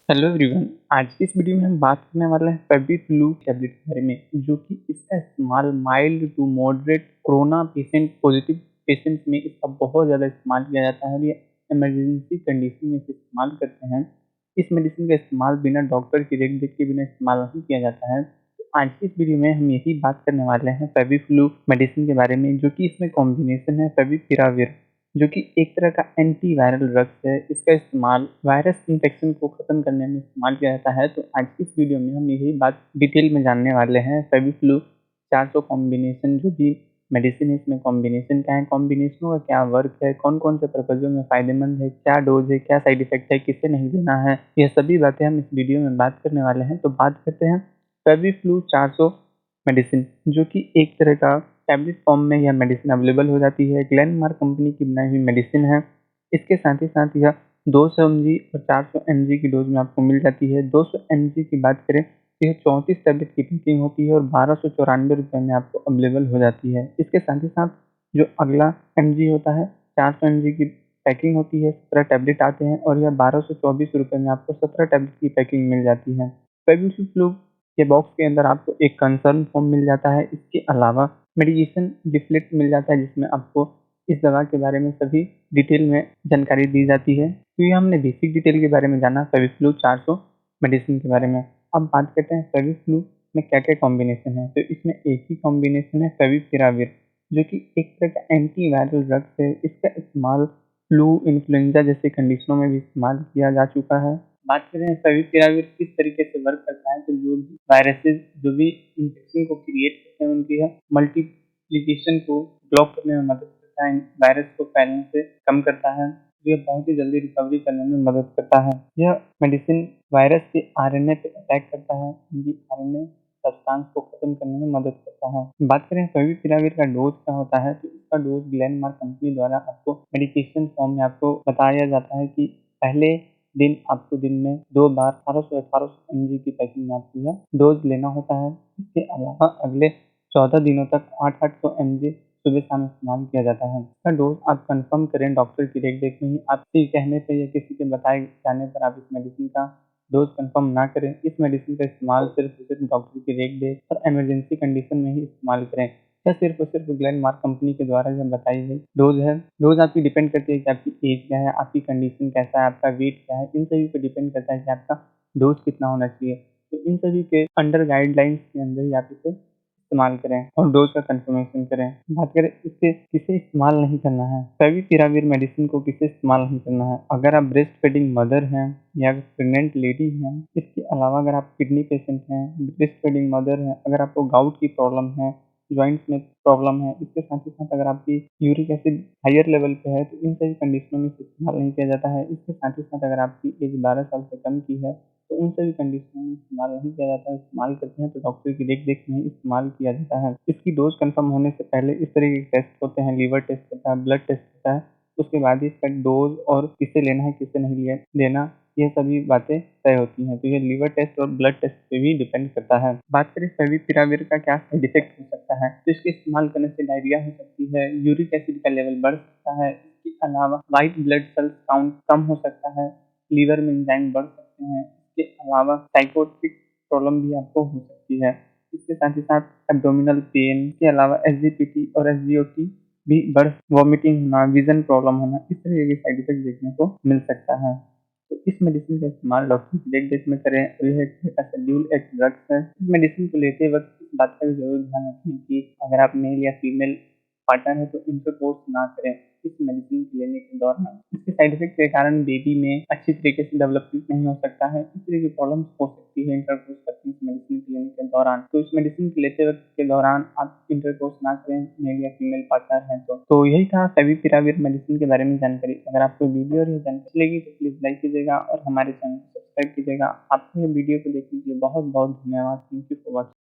Hello everyone. आज की इस वीडियो में हम बात करने वाले हैं फेविफ्लू टैबलेट के बारे में, जो कि इसका इस्तेमाल mild to moderate corona positive patients में इसका बहुत ज़्यादा इस्तेमाल किया जाता है और ये इमरजेंसी कंडीशन में इसे इस्तेमाल करते हैं। इस मेडिसिन का इस्तेमाल बिना डॉक्टर की देख के बिना इस्तेमाल नहीं किया जाता है। तो आज की इस वीडियो में हम यही बात करने वाले हैं फेविफ्लू मेडिसिन के बारे में, जो कि इसमें कॉम्बिनेशन है फेविपिराविर, जो कि एक तरह का एंटी वायरल ड्रग्स है। इसका इस्तेमाल वायरस इन्फेक्शन को ख़त्म करने में इस्तेमाल किया जाता है। तो आज की इस वीडियो में हम यही बात डिटेल में जानने वाले हैं। फेविफ्लू 400 कॉम्बिनेशन जो भी मेडिसिन है, इसमें कॉम्बिनेशन क्या है, कॉम्बिनेशनों का क्या वर्क है, कौन-कौन से पर्पज़ों में फ़ायदेमंद है, क्या डोज़ है, क्या साइड इफ़ेक्ट है, किसे नहीं लेना है, यह सभी बातें हम इस वीडियो में बात करने वाले हैं। तो बात करते हैं फेविफ्लू 400 मेडिसिन, जो कि एक तरह का टैबलेट फॉर्म में यह मेडिसिन अवेलेबल हो जाती है। ग्लेनमार्क कंपनी की बनाई हुई मेडिसिन है। इसके साथ ही साथ यह 200 एमजी और 400 एमजी की डोज में आपको मिल जाती है। 200 एमजी की बात करें तो यह 34 टैबलेट की पैकिंग होती है और 1294 में आपको अवेलेबल हो जाती है। इसके साथ ही साथ जो अगला एमजी होता है, 400 एमजी की पैकिंग होती है, 17 टैबलेट आते हैं और यह 1224 में आपको 17 टैबलेट की पैकिंग मिल जाती है। फेविफ्लू के बॉक्स के अंदर आपको एक कंसर्न फॉर्म मिल जाता है। इसके अलावा मेडिकेशन लिफलेट मिल जाता है, जिसमें आपको इस दवा के बारे में सभी डिटेल में जानकारी दी जाती है। तो ये हमने बेसिक डिटेल के बारे में जाना फेविफ्लू 400 मेडिसिन के बारे में। अब बात करते हैं फेविफ्लू में क्या-क्या कॉम्बिनेशन है। तो इसमें एक ही कॉम्बिनेशन है फेविपिराविर, जो कि एक तरह का एंटी वायरल ड्रग्स है। इसका इस्तेमाल फ्लू, इन्फ्लुएंजा जैसे कंडीशनों में भी इस्तेमाल किया जा चुका है। बात करें फेविपिराविर किस तरीके से वर्क करता है, तो जो भी वायरसेस जो भी इन्फेक्शन को क्रिएट करते हैं, उनकी यह मल्टीप्लिकेशन को ब्लॉक करने में मदद करता है, वायरस को फैलने से कम करता है। तो यह बहुत ही जल्दी रिकवरी करने में मदद करता है। यह मेडिसिन वायरस के आरएनए पे अटैक करता है, उनकी आरएनए सब्सटेंस को खत्म करने में मदद करता है। बात करें फेविपिराविर का डोज क्या होता है, तो इसका डोज ग्लेनमार्क कंपनी द्वारा आपको मेडिकेशन फॉर्म में आपको बताया जाता है कि पहले दिन आपको दिन में 2 बार 1800 एमजी की पैकिंग में आपको यह डोज लेना होता है। इसके अलावा अगले 14 दिनों तक 800 एमजी सुबह-शाम इस्तेमाल किया जाता है। इसका डोज आप कंफर्म करें डॉक्टर की देख-रेख में ही, आपके कहने पे या किसी के बताए जाने पर आप इस मेडिसिन का डोज कंफर्म ना करें। इस मेडिसिन का इस्तेमाल सिर्फ और सिर्फ डॉक्टर की देख-रेख और इमरजेंसी कंडीशन में ही इस्तेमाल करें। यह सिर्फ और सिर्फ ग्लेनमार्क कंपनी के द्वारा जो बताई गई डोज है। डोज आपकी डिपेंड करती है कि आपकी एज क्या है, आपकी कंडीशन कैसा है, आपका वेट क्या है, इन सभी पे डिपेंड करता है कि आपका डोज कितना होना चाहिए। तो इन सभी के अंडर गाइडलाइंस के अंदर ही आप इसे इस्तेमाल करें और डोज का कंफर्मेशन करें। बात करें इसे किसे इस्तेमाल नहीं करना है, फेविपिराविर मेडिसिन को किसे इस्तेमाल नहीं करना है। अगर आप ब्रेस्ट फीडिंग मदर हैं या प्रेग्नेंट लेडी हैं, इसके अलावा अगर आप किडनी पेशेंट हैं, ब्रेस्ट फीडिंग मदर हैं, अगर आपको गाउट की प्रॉब्लम है, जॉइंट्स में प्रॉब्लम है, इसके साथ ही साथ अगर आपकी यूरिक एसिड हायर लेवल पे है, तो इन सभी कंडीशनों में इसे इस्तेमाल नहीं किया जाता है। इसके साथ ही साथ अगर आपकी एज 12 साल से कम की है, तो उन सभी कंडीशनों में इस्तेमाल नहीं किया जाता है। इस्तेमाल करते हैं तो डॉक्टर की देख-रेख में ही इस्तेमाल किया जाता है। इसकी डोज़ कन्फर्म होने से पहले इस तरह के टेस्ट होते हैं, लीवर टेस्ट होता है, ब्लड टेस्ट होता है। उसके बाद ही इसका डोज़ और किसे लेना है, किसे नहीं लेना, ये सभी बातें तय होती हैं। तो ये लीवर टेस्ट और ब्लड टेस्ट पे भी डिपेंड करता है। बात करें फेविपिराविर का क्या साइड इफ़ेक्ट हो सकता है, तो इसके इस्तेमाल करने से डायरिया हो सकती है, यूरिक एसिड का लेवल बढ़ सकता है। इसके अलावा व्हाइट ब्लड सेल्स काउंट कम हो सकता है, लीवर में एंजाइम बढ़ सकते हैं। इसके अलावा साइकोटिक प्रॉब्लम भी आपको हो सकती है। इसके साथ ही साथ एब्डोमिनल पेन के अलावा एसजीपीटी और एसजीओटी भी बढ़, वॉमिटिंग होना, विजन प्रॉब्लम होना, इस तरह के साइड इफेक्ट देखने को मिल सकता है। तो इस मेडिसिन का इस्तेमाल डॉक्टर की देख-रेख में करें और यह एक तरह का शेड्यूल एक ड्रग्स है। इस मेडिसिन को लेते वक्त इस बात का भी ज़रूर ध्यान रखें कि अगर आप मेल या फीमेल पार्टनर है तो इंटरकोर्स ना करें इस मेडिसिन को लेने के दौरान। इसके साइड इफेक्ट के कारण बेबी में अच्छी तरीके से डेवलपमेंट नहीं हो सकता है। इस तरह की प्रॉब्लम्स हो सकती है इंटरकोर्स करते इस मेडिसिन को लेने के दौरान। तो इस मेडिसिन को लेते वक्त के दौरान आप इंटरकोर्स ना करें मेल या फीमेल पार्टनर हैं तो यही था फेविपिराविर मेडिसिन के बारे में जानकारी। अगर आपको वीडियो और ये जानकारी लगी तो प्लीज़ लाइक कीजिएगा और हमारे चैनल को सब्सक्राइब कीजिएगा। आपको ये वीडियो को देखने के लिए बहुत बहुत धन्यवाद। Thank you for watching.